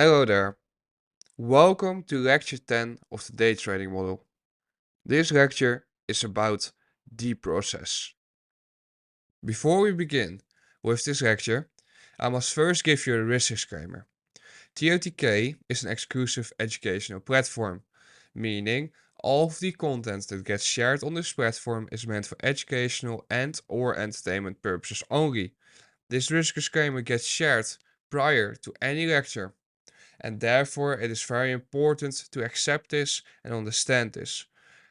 Hello there. Welcome to lecture 10 of the day trading model. This lecture is about the process. Before we begin with this lecture, I must first give you a risk disclaimer. TOTK is an exclusive educational platform, meaning all of the content that gets shared on this platform is meant for educational and/or entertainment purposes only. This risk disclaimer gets shared prior to any lecture, and therefore it is very important to accept this and understand this.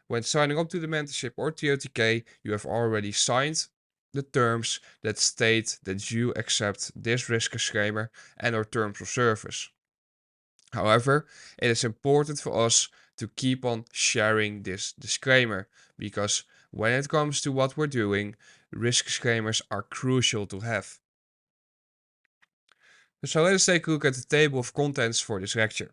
When signing up to the mentorship or TOTK, you have already signed the terms that state that you accept this risk disclaimer and our terms of service. However, it is important for us to keep on sharing this disclaimer because when it comes to what we're doing, risk disclaimers are crucial to have. So let us take a look at the table of contents for this lecture.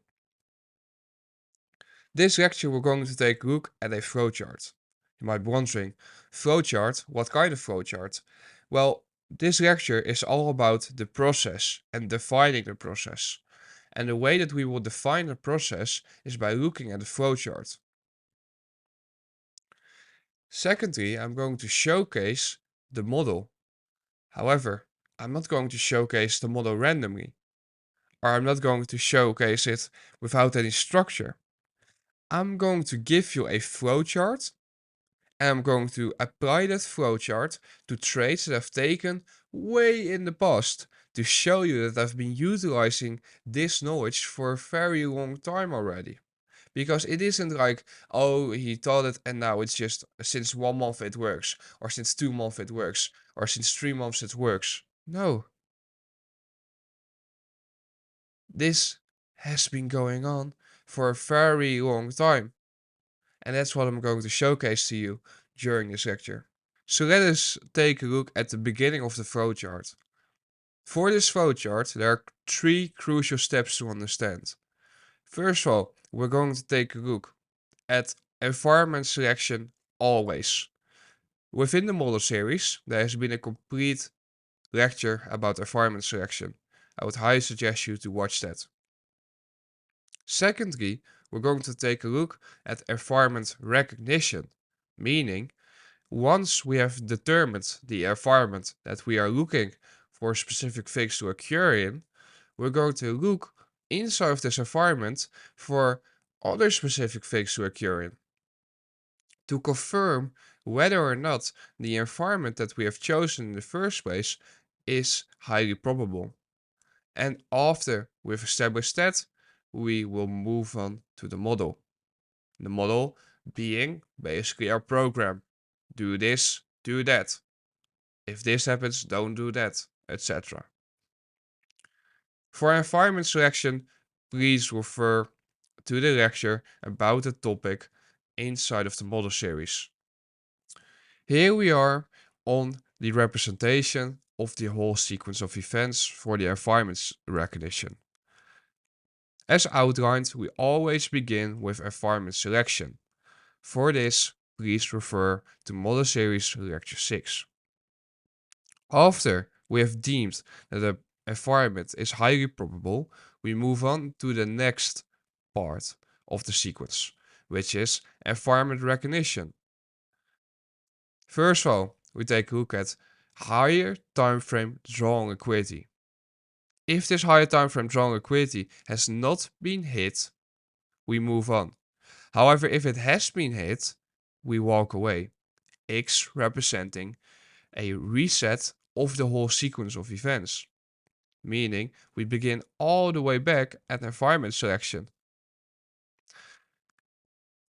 This lecture we're going to take a look at a flowchart. You might be wondering, flowchart? What kind of flowchart? Well, this lecture is all about the process and defining the process. And the way that we will define the process is by looking at the flowchart. Secondly, I'm going to showcase the model. However, I'm not going to showcase the model randomly, or I'm not going to showcase it without any structure. I'm going to give you a flowchart and I'm going to apply that flowchart to trades that I've taken way in the past to show you that I've been utilizing this knowledge for a very long time already. Because it isn't like, oh, he taught it and now it's just since 1 month it works, or since 2 months it works, or since 3 months it works. No. This has been going on for a very long time. And that's what I'm going to showcase to you during this lecture. So let us take a look at the beginning of the flowchart. For this flowchart, there are 3 crucial steps to understand. First of all, we're going to take a look at environment selection always. Within the model series, there has been a complete lecture about environment selection. I would highly suggest you to watch that. Secondly, we're going to take a look at environment recognition, meaning once we have determined the environment that we are looking for specific things to occur in, we're going to look inside of this environment for other specific things to occur in, to confirm whether or not the environment that we have chosen in the first place is highly probable. And after we've established that, we will move on to the model. The model being basically our program. Do this, do that. If this happens, don't do that, etc. For environment selection, please refer to the lecture about the topic inside of the model series. Here we are on the representation of the whole sequence of events for the environment recognition. As outlined, we always begin with environment selection. For this, please refer to model series lecture 6. After we have deemed that the environment is highly probable, we move on to the next part of the sequence, which is environment recognition. First of all, we take a look at higher time frame drawn liquidity. If this higher time frame drawn liquidity has not been hit, we move on. However, if it has been hit, we walk away. X representing a reset of the whole sequence of events, meaning we begin all the way back at environment selection.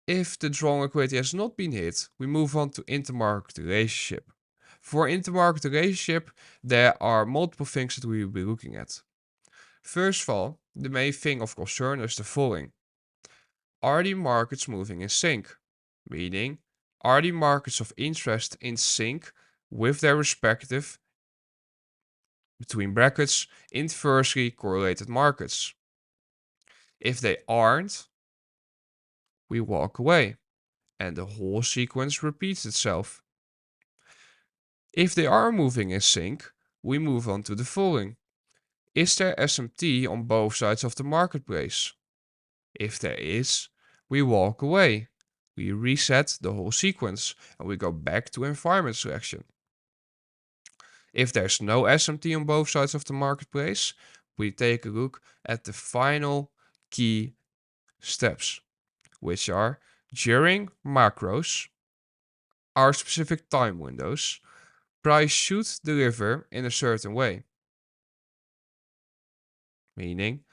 If the drawn liquidity has not been hit, we move on to intermarket relationship. For intermarket relationship, there are multiple things that we will be looking at. First of all, the main thing of concern is the following. Are the markets moving in sync? Meaning, are the markets of interest in sync with their respective, between brackets, inversely correlated markets? If they aren't, we walk away and the whole sequence repeats itself. If they are moving in sync, we move on to the following. Is there SMT on both sides of the marketplace? If there is, we walk away. We reset the whole sequence and we go back to environment selection. If there's no SMT on both sides of the marketplace, we take a look at the final key steps, which are during macros, our specific time windows, price should deliver in a certain way. Meaning,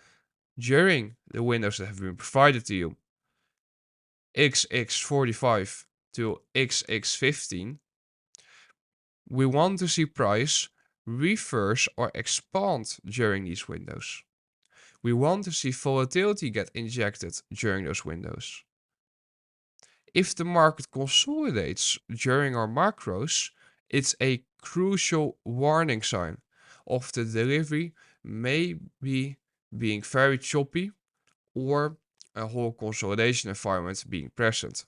during the windows that have been provided to you, XX45 to XX15, we want to see price reverse or expand during these windows. We want to see volatility get injected during those windows. If the market consolidates during our macros, it's a crucial warning sign of the delivery may be being very choppy or a whole consolidation environment being present.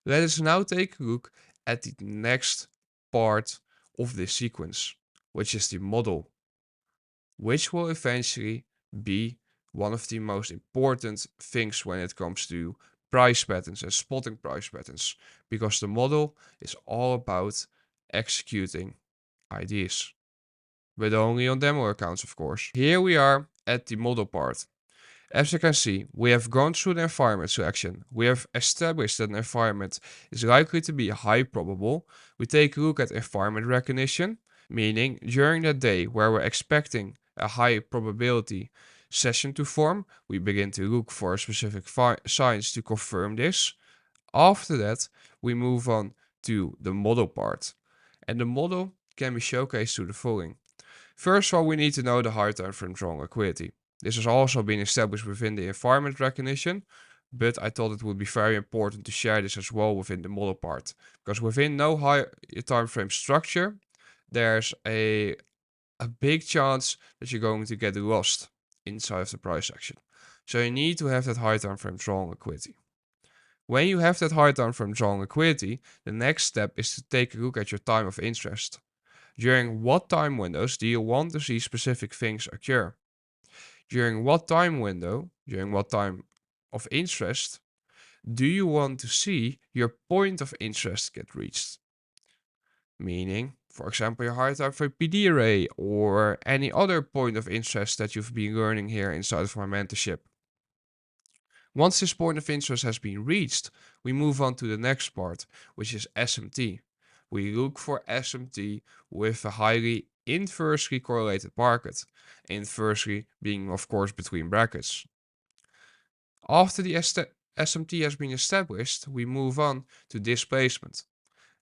Let us now take a look at the next part of this sequence, which is the model, which will eventually be one of the most important things when it comes to price patterns and spotting price patterns, because the model is all about executing ideas, but only on demo accounts, of course. Here we are at the model part. As you can see, we have gone through the environment selection. We have established that an environment is likely to be high probable. We take a look at environment recognition, meaning during that day where we're expecting a high probability session to form, we begin to look for specific signs to confirm this. After that, we move on to the model part. And the model can be showcased to the following. First of all, we need to know the high time frame strong liquidity. This has also been established within the environment recognition, but I thought it would be very important to share this as well within the model part. Because within no high time frame structure, there's a big chance that you're going to get lost inside of the price action. So you need to have that high time frame strong liquidity. When you have that high time frame strong liquidity, the next step is to take a look at your time of interest. During what time windows do you want to see specific things occur? During what time window, during what time of interest, do you want to see your point of interest get reached? Meaning, for example, your high time frame PD array or any other point of interest that you've been learning here inside of my mentorship. Once this point of interest has been reached, we move on to the next part, which is SMT. We look for SMT with a highly inversely correlated market, inversely being of course between brackets. After the SMT has been established, we move on to displacement.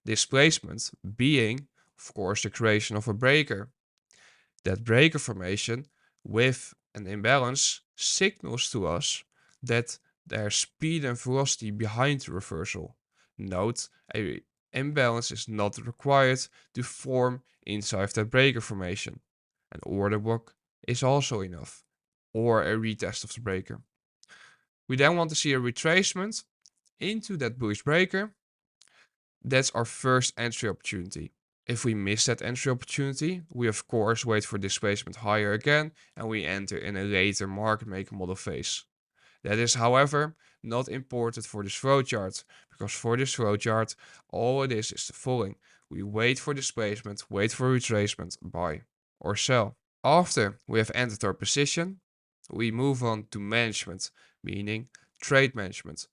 Displacement being, of course, the creation of a breaker. That breaker formation with an imbalance signals to us that there's speed and velocity behind the reversal. Note, a imbalance is not required to form inside that breaker formation. An order block is also enough, or a retest of the breaker. We then want to see a retracement into that bullish breaker. That's our first entry opportunity. If we miss that entry opportunity, we of course wait for displacement higher again and we enter in a later market maker model phase. That is, however, not important for this flow chart, because for this flow chart, all it is the following. We wait for displacement, wait for retracement, buy or sell. After we have entered our position, we move on to management, meaning trade management.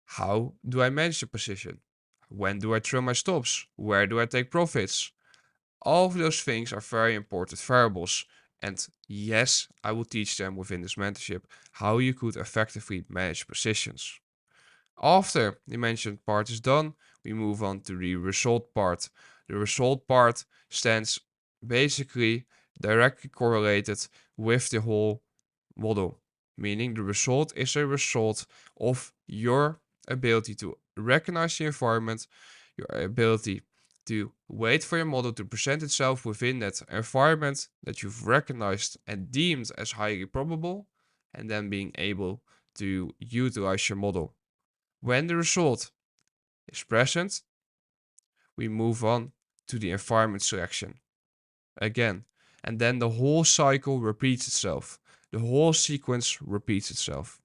How do I manage the position? When do I trim my stops? Where do I take profits? All of those things are very important variables. And yes, I will teach them within this mentorship how you could effectively manage positions. After the management part is done, we move on to the result part. The result part stands basically directly correlated with the whole model, meaning the result is a result of your ability to recognize the environment, your ability to wait for your model to present itself within that environment that you've recognized and deemed as highly probable, and then being able to utilize your model. When the result is present, we move on to the environment selection. again. And then the whole cycle repeats itself. The whole sequence repeats itself.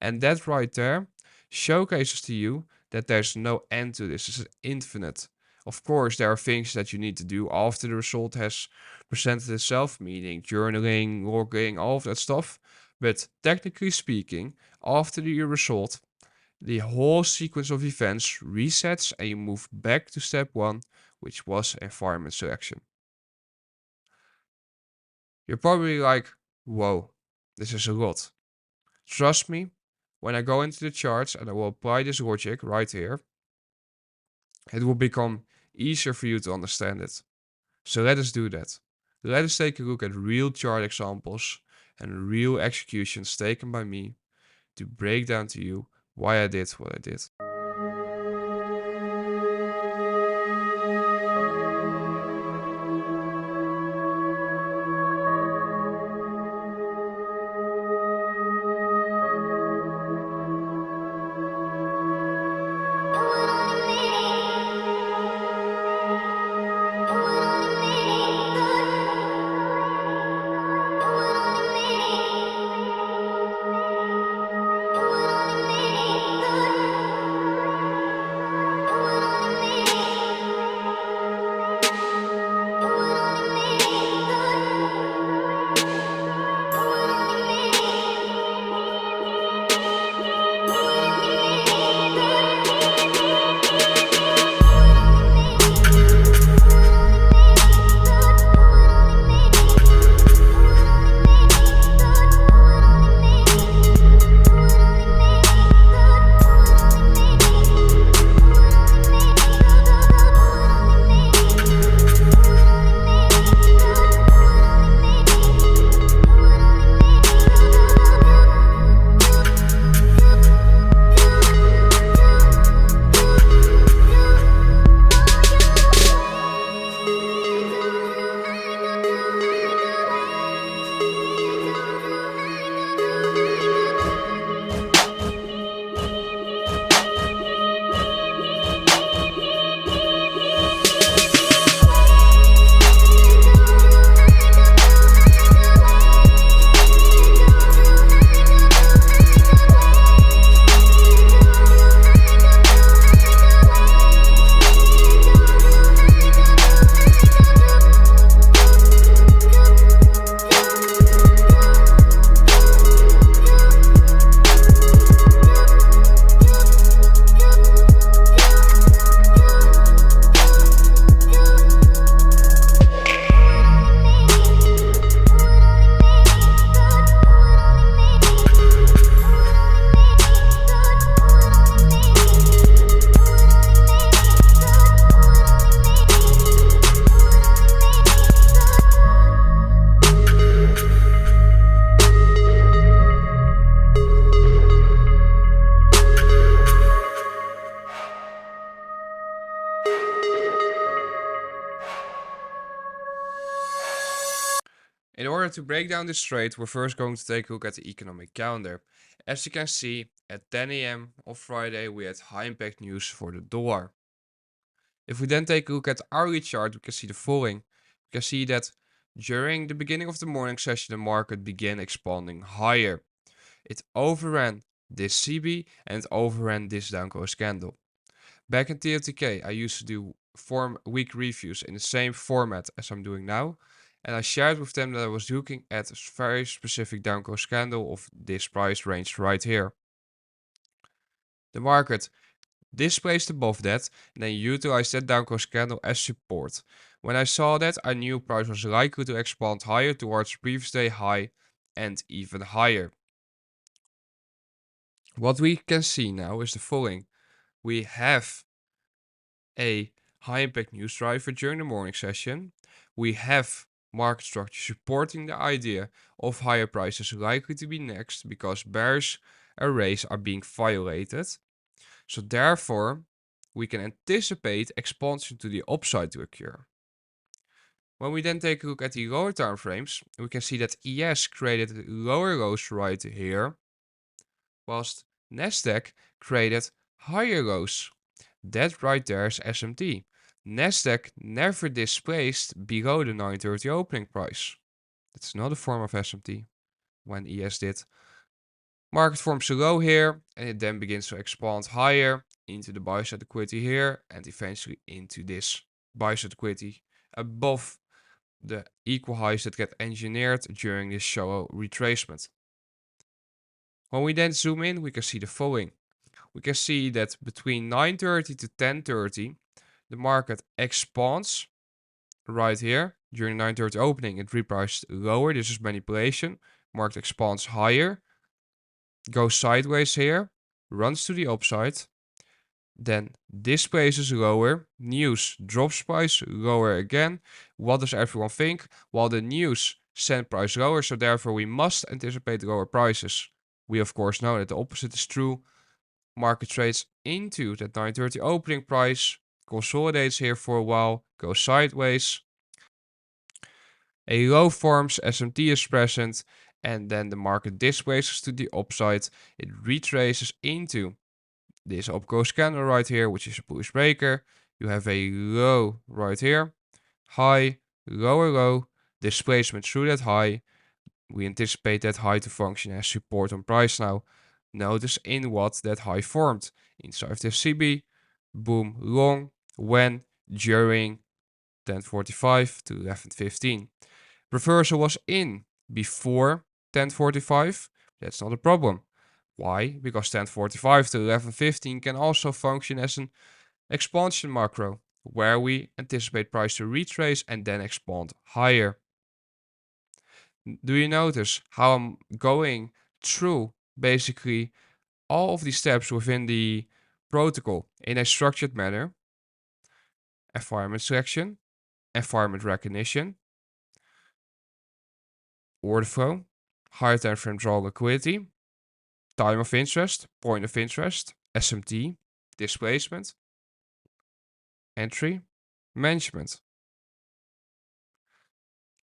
And that right there showcases to you that there's no end to this. It's infinite. Of course, there are things that you need to do after the result has presented itself, meaning journaling, logging, all of that stuff. But technically speaking, after the result, the whole sequence of events resets and you move back to step one, which was environment selection. You're probably like, whoa, this is a lot. Trust me, when I go into the charts and I will apply this logic right here, it will become easier for you to understand it. So let us do that. Let us take a look at real chart examples and real executions taken by me to break down to you why I did what I did. In order to break down this trade, we're first going to take a look at the economic calendar. As you can see, at 10 a.m. on Friday, we had high impact news for the dollar. If we then take a look at the hourly chart, we can see the following. We can see that during the beginning of the morning session, the market began expanding higher. It overran this CB and it overran this down close candle. Back in TOTK, I used to do week reviews in the same format as I'm doing now. And I shared with them that I was looking at a very specific down close candle of this price range right here. The market displaced above that and then utilized that down close candle as support. When I saw that, I knew price was likely to expand higher towards previous day high and even higher. What we can see now is the following. We have a high impact news driver during the morning session. We have market structure supporting the idea of higher prices likely to be next because bearish arrays are being violated. So therefore, we can anticipate expansion to the upside to occur. When we then take a look at the lower time frames, we can see that ES created lower lows right here, whilst Nasdaq created higher lows. That right there is SMT. Nasdaq never displaced below the 930 opening price. That's not a form of SMT when ES did. Market forms a low here and it then begins to expand higher into the buy side liquidity here and eventually into this buy side liquidity above the equal highs that get engineered during this shallow retracement. When we then zoom in, we can see the following. We can see that between 9:30 to 10:30, the market expands right here. During 9:30 opening, it repriced lower. This is manipulation. Market expands higher, goes sideways here, runs to the upside, then displaces lower, news drops price lower again. What does everyone think? Well, the news sent price lower, so therefore we must anticipate lower prices. We of course know that the opposite is true. Market trades into that 9:30 opening price, consolidates here for a while, goes sideways. A low forms, SMT is present, and then the market displaces to the upside. It retraces into this upgoes candle right here, which is a bullish breaker. You have a low right here, high, lower low, displacement through that high. We anticipate that high to function as support on price now. Notice in what that high formed. Inside the CB, boom, long, when, during 10:45 to 11:15. Reversal was in before 10:45. That's not a problem. Why? Because 10:45 to 11:15 can also function as an expansion macro, where we anticipate price to retrace and then expand higher. Do you notice how I'm going through basically all of these steps within the protocol in a structured manner? Environment selection, environment recognition, order flow, higher time frame draw liquidity, time of interest, point of interest, SMT, displacement, entry, management.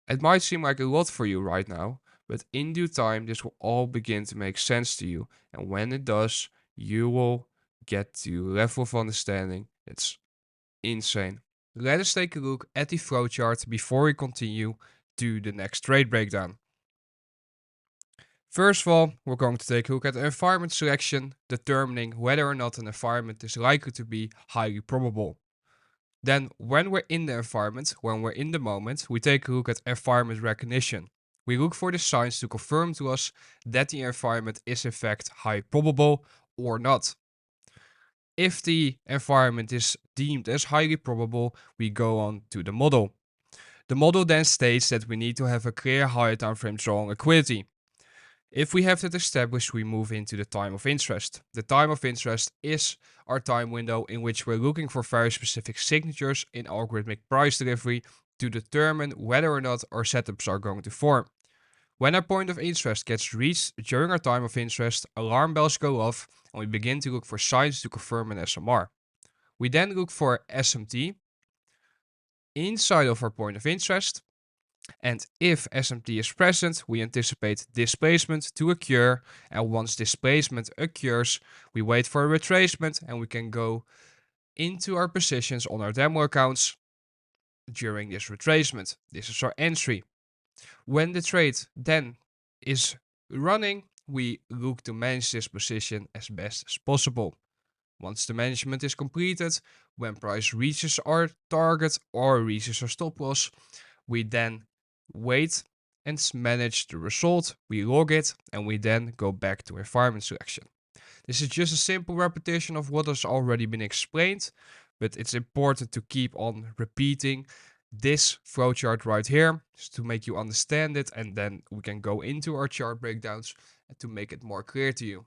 It might seem like a lot for you right now, but in due time, this will all begin to make sense to you. And when it does, you will get to a level of understanding that's insane. Let us take a look at the flowchart before we continue to the next trade breakdown. First of all, we're going to take a look at the environment selection, determining whether or not an environment is likely to be highly probable. Then, when we're in the environment, when we're in the moment, we take a look at environment recognition. We look for the signs to confirm to us that the environment is in fact high probable or not. If the environment is deemed as highly probable, we go on to the model. The model then states that we need to have a clear higher time frame draw on liquidity. If we have that established, we move into the time of interest. The time of interest is our time window in which we're looking for very specific signatures in algorithmic price delivery to determine whether or not our setups are going to form. When our point of interest gets reached during our time of interest, alarm bells go off and we begin to look for signs to confirm an SMR. We then look for SMT inside of our point of interest. And if SMT is present, we anticipate displacement to occur. And once displacement occurs, we wait for a retracement and we can go into our positions on our demo accounts during this retracement. This is our entry. When the trade then is running, we look to manage this position as best as possible. Once the management is completed, when price reaches our target or reaches our stop loss, we then wait and manage the result, we log it, and we then go back to environment selection. This is just a simple repetition of what has already been explained, but it's important to keep on repeating this flowchart right here just to make you understand it, and then we can go into our chart breakdowns to make it more clear to you.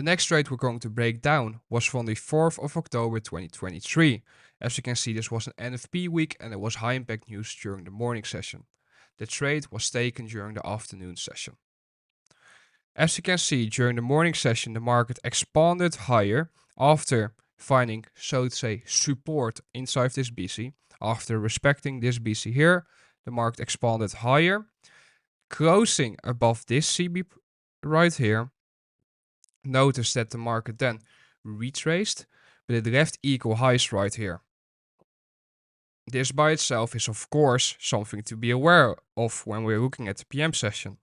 The next trade we're going to break down was from the 4th of October 2023. As you can see, this was an NFP week and there was high impact news during the morning session. The trade was taken during the afternoon session. As you can see, during the morning session, the market expanded higher after finding, so to say, support inside this BC. After respecting this BC here, the market expanded higher, closing above this CB right here. Notice that the market then retraced, but it left equal highs right here. This by itself is of course something to be aware of when we're looking at the PM session.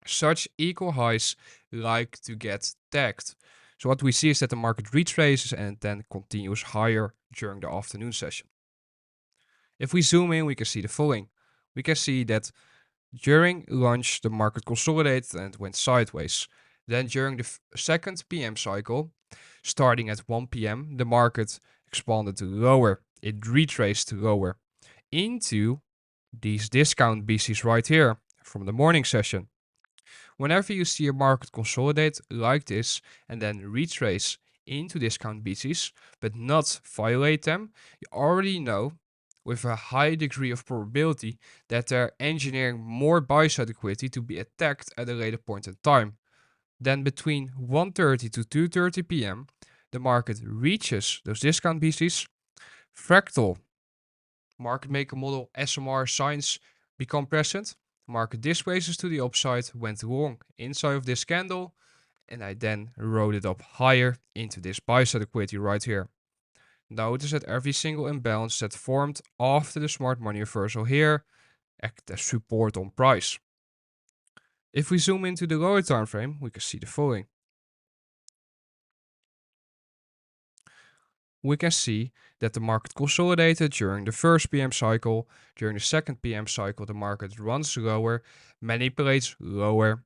Such equal highs like to get tagged. So what we see is that the market retraces and then continues higher during the afternoon session. If we zoom in, we can see the following. We can see that during lunch, the market consolidated and went sideways. Then during the second PM cycle, starting at 1 PM, the market expanded lower. It retraced lower into these discount BCs right here from the morning session. Whenever you see a market consolidate like this and then retrace into discount BCs, but not violate them, you already know with a high degree of probability that they're engineering more buy-side liquidity to be attacked at a later point in time. Then between 1:30 to 2:30 PM, the market reaches those discount BCs, fractal market maker model SMR signs become present, market displaces to the upside, went long inside of this candle, and I then rode it up higher into this buy-side liquidity right here. Notice that every single imbalance that formed after the smart money reversal here acted as support on price. If we zoom into the lower time frame, we can see the following. We can see that the market consolidated during the first PM cycle. During the second PM cycle, the market runs lower, manipulates lower.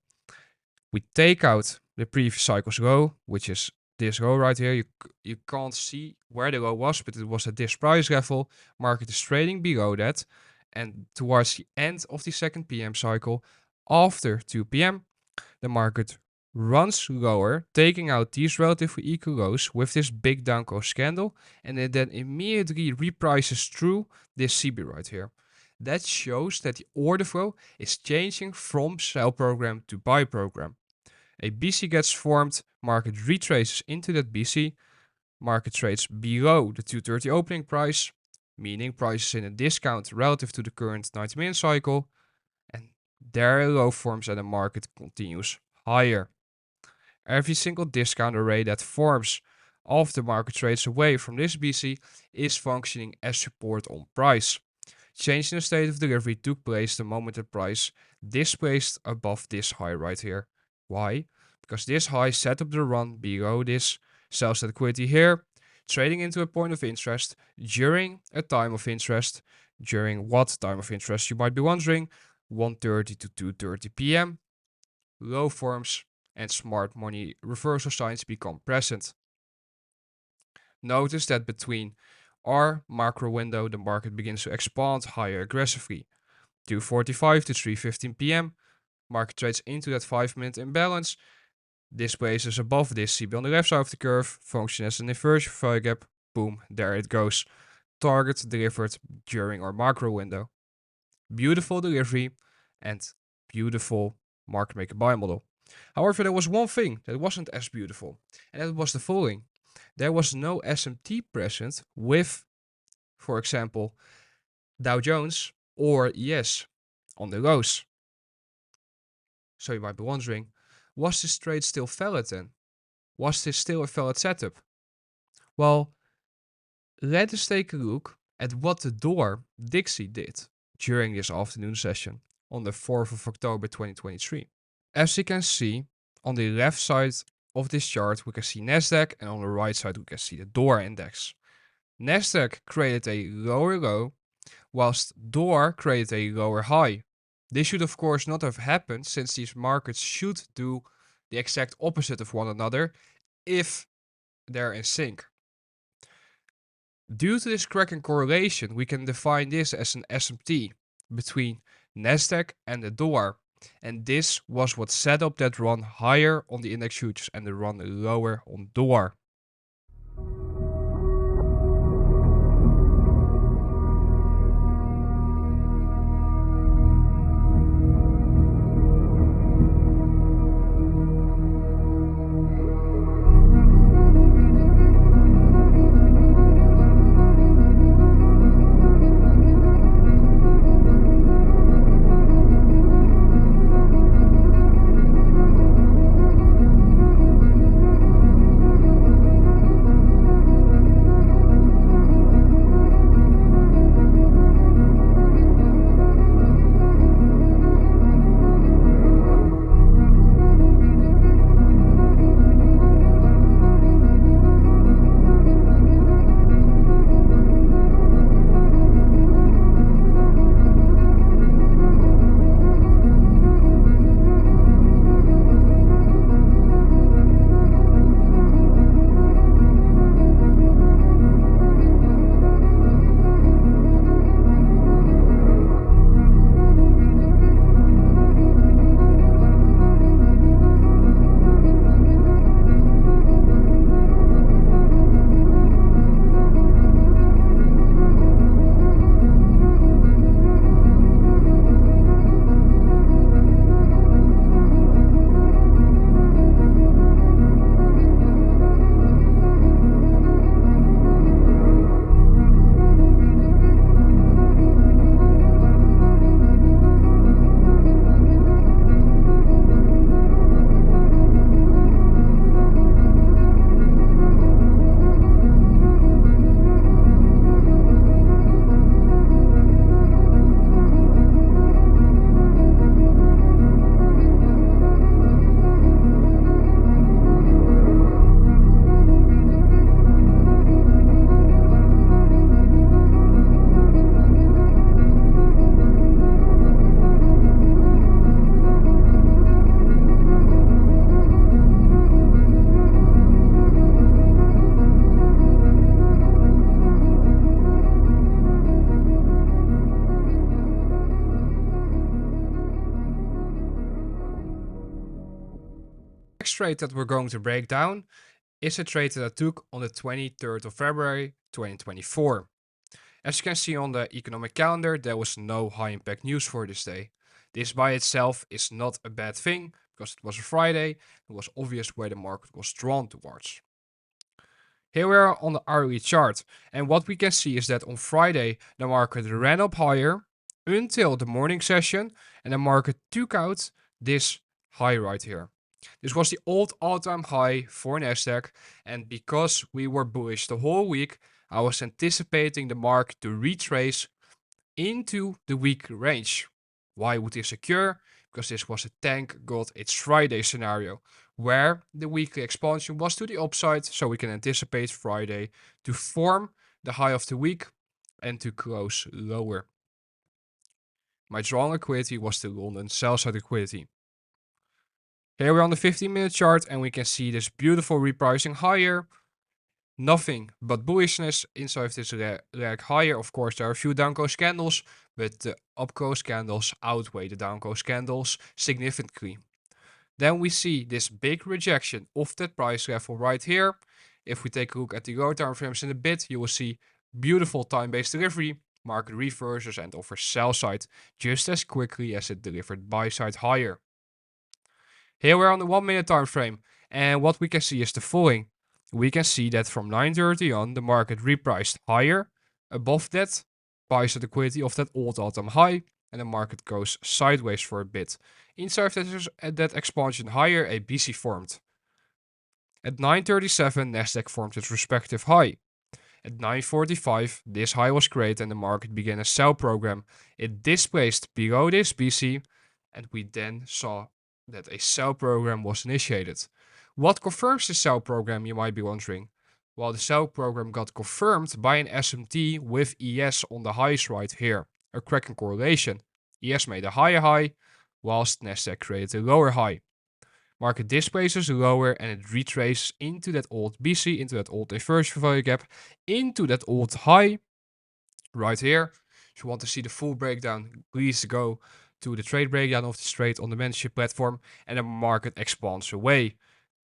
We take out the previous cycle's low, which is this low right here. You can't see where the low was, but it was at this price level. Market is trading below that. And towards the end of the second PM cycle, after 2 PM, the market runs lower, taking out these relatively equal lows with this big down close candle, and it then immediately reprices through this CB right here. That shows that the order flow is changing from sell program to buy program. A BC gets formed, market retraces into that BC, market trades below the 230 opening price, meaning price is in a discount relative to the current 90-minute cycle, and there a low forms and the market continues higher. Every single discount array that forms after market trades away from this BC is functioning as support on price. Change in the state of delivery took place the moment the price displaced above this high right here. Why? Because this high set up the run below this sells liquidity here, trading into a point of interest during a time of interest. During what time of interest, you might be wondering? 1:30 to 2:30 PM. Low forms and smart money reversal signs become present. Notice that between our macro window, the market begins to expand higher aggressively. 2:45 to 3:15 PM, market trades into that 5-minute imbalance. This place is above this CB on the left side of the curve, function as an inversion value gap. Boom, there it goes. Target delivered during our macro window. Beautiful delivery and beautiful market maker buy model. However, there was one thing that wasn't as beautiful, and that was the following. There was no SMT present with, for example, Dow Jones or ES on the lows. So you might be wondering, was this trade still valid then? Was this still a valid setup? Well, let us take a look at what the door Dixie did during this afternoon session on the 4th of October 2023. As you can see, on the left side of this chart, we can see Nasdaq, and on the right side, we can see the door index. Nasdaq created a lower low, whilst door created a lower high. This should of course not have happened, since these markets should do the exact opposite of one another if they're in sync. Due to this cracking correlation, we can define this as an SMT between Nasdaq and the door. And this was what set up that run higher on the index futures and the run lower on dollar. Next trade that we're going to break down is a trade that I took on the 23rd of February 2024. As you can see on the economic calendar, there was no high impact news for this day. This by itself is not a bad thing because it was a Friday. It was obvious where the market was drawn towards. Here we are on the hourly chart, and what we can see is that on Friday the market ran up higher until the morning session, and the market took out this high right here. This was the old all-time high for Nasdaq, and because we were bullish the whole week, I was anticipating the market to retrace into the week range. Why would this occur? Because this was a thank God it's Friday scenario, where the weekly expansion was to the upside, so we can anticipate Friday to form the high of the week and to close lower. My drawn liquidity was the London sell-side liquidity. Here we're on the 15-minute chart, and we can see this beautiful repricing higher. Nothing but bullishness inside this leg higher. Of course, there are a few down close candles, but the up close candles outweigh the down close candles significantly. Then we see this big rejection of that price level right here. If we take a look at the lower time frames in a bit, you will see beautiful time-based delivery. Market reverses and offers sell side just as quickly as it delivered buy side higher. Here we're on the 1 minute time frame, and what we can see is the following. We can see that from 9:30 on, the market repriced higher. Above that, buy side liquidity of that old all-time high, and the market goes sideways for a bit. Inside that expansion higher, a BC formed. At 9:37, Nasdaq formed its respective high. At 9:45, this high was created and the market began a sell program. It displaced below this BC, and we then saw that a sell program was initiated. What confirms the sell program, you might be wondering? Well, the sell program got confirmed by an SMT with ES on the highs right here, a cracking correlation. ES made a higher high, whilst Nasdaq created a lower high. Market displaces lower and it retraces into that old BC, into that old inversion value gap, into that old high right here. If you want to see the full breakdown, please go to the trade breakdown of this trade on the mentorship platform, and the market expands away.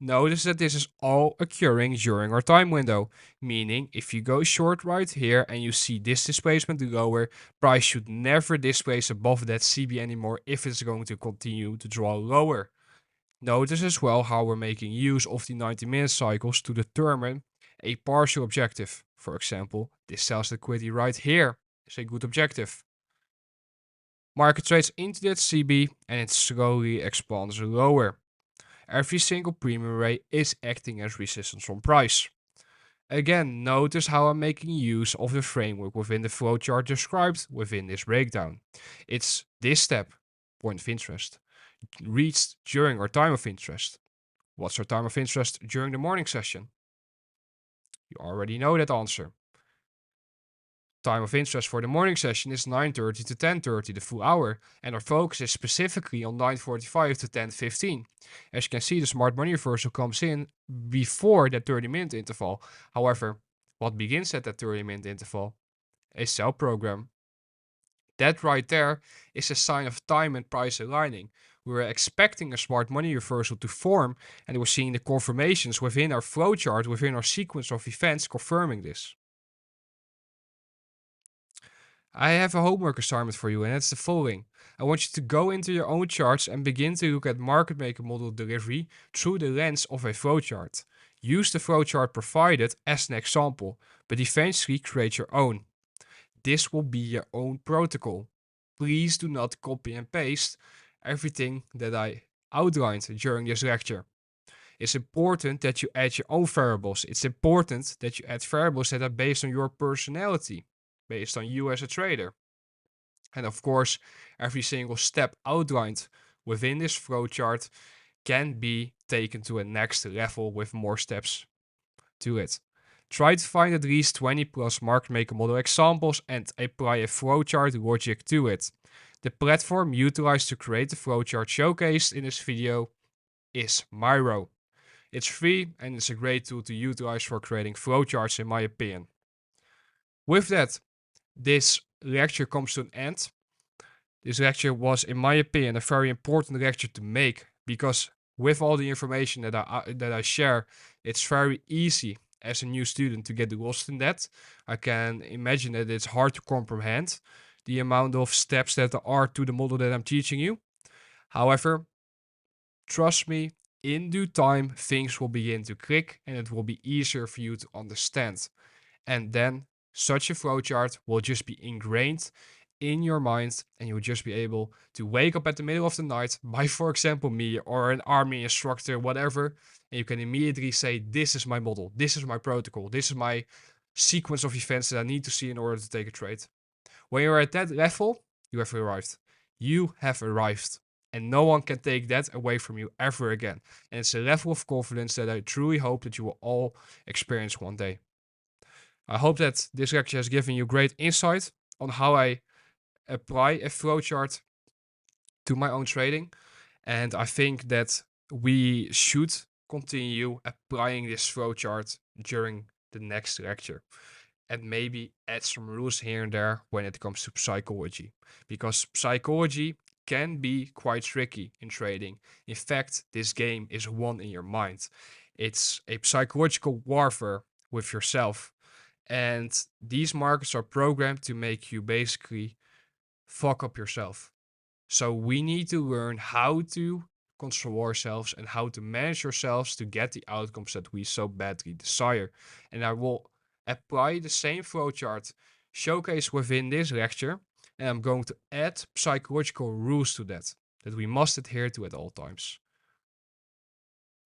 Notice that this is all occurring during our time window, meaning if you go short right here and you see this displacement lower, price should never displace above that CB anymore if it's going to continue to draw lower. Notice as well how we're making use of the 90-minute cycles to determine a partial objective. For example, this sales liquidity right here is a good objective. Market trades into that CB and it slowly expands lower. Every single premium ray is acting as resistance on price. Again, notice how I'm making use of the framework within the flowchart described within this breakdown. It's this step, point of interest, reached during our time of interest. What's our time of interest during the morning session? You already know that answer. Time of interest for the morning session is 9:30 to 10:30, the full hour, and our focus is specifically on 9:45 to 10:15. As you can see, the smart money reversal comes in before that 30-minute interval. However, what begins at that 30-minute interval? A sell program. That right there is a sign of time and price aligning. We were expecting a smart money reversal to form, and we're seeing the confirmations within our flowchart, within our sequence of events confirming this. I have a homework assignment for you, and it's the following. I want you to go into your own charts and begin to look at market maker model delivery through the lens of a flowchart. Use the flowchart provided as an example, but eventually create your own. This will be your own protocol. Please do not copy and paste everything that I outlined during this lecture. It's important that you add your own variables. It's important that you add variables that are based on your personality, based on you as a trader. And of course, every single step outlined within this flowchart can be taken to a next level with more steps to it. Try to find at least 20 plus market maker model examples and apply a flowchart logic to it. The platform utilized to create the flowchart showcased in this video is Miro. It's free and it's a great tool to utilize for creating flowcharts in my opinion. With that, this lecture comes to an end. This lecture was, in my opinion, a very important lecture to make because with all the information that I share, it's very easy as a new student to get lost in that. I can imagine that it's hard to comprehend the amount of steps that there are to the model that I'm teaching you. However, trust me, in due time, things will begin to click and it will be easier for you to understand. And then such a flowchart will just be ingrained in your mind and you'll just be able to wake up at the middle of the night by, for example, me or an army instructor, whatever, and you can immediately say, this is my model, this is my protocol, this is my sequence of events that I need to see in order to take a trade. When you're at that level, you have arrived. You have arrived. And no one can take that away from you ever again. And it's a level of confidence that I truly hope that you will all experience one day. I hope that this lecture has given you great insight on how I apply a flowchart to my own trading. And I think that we should continue applying this flowchart during the next lecture. And maybe add some rules here and there when it comes to psychology. Because psychology can be quite tricky in trading. In fact, this game is won in your mind. It's a psychological warfare with yourself. And these markets are programmed to make you basically fuck up yourself. So we need to learn how to control ourselves and how to manage ourselves to get the outcomes that we so badly desire. And I will apply the same flowchart showcased within this lecture, and I'm going to add psychological rules to that we must adhere to at all times.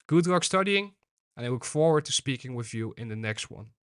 Good luck studying, and I look forward to speaking with you in the next one.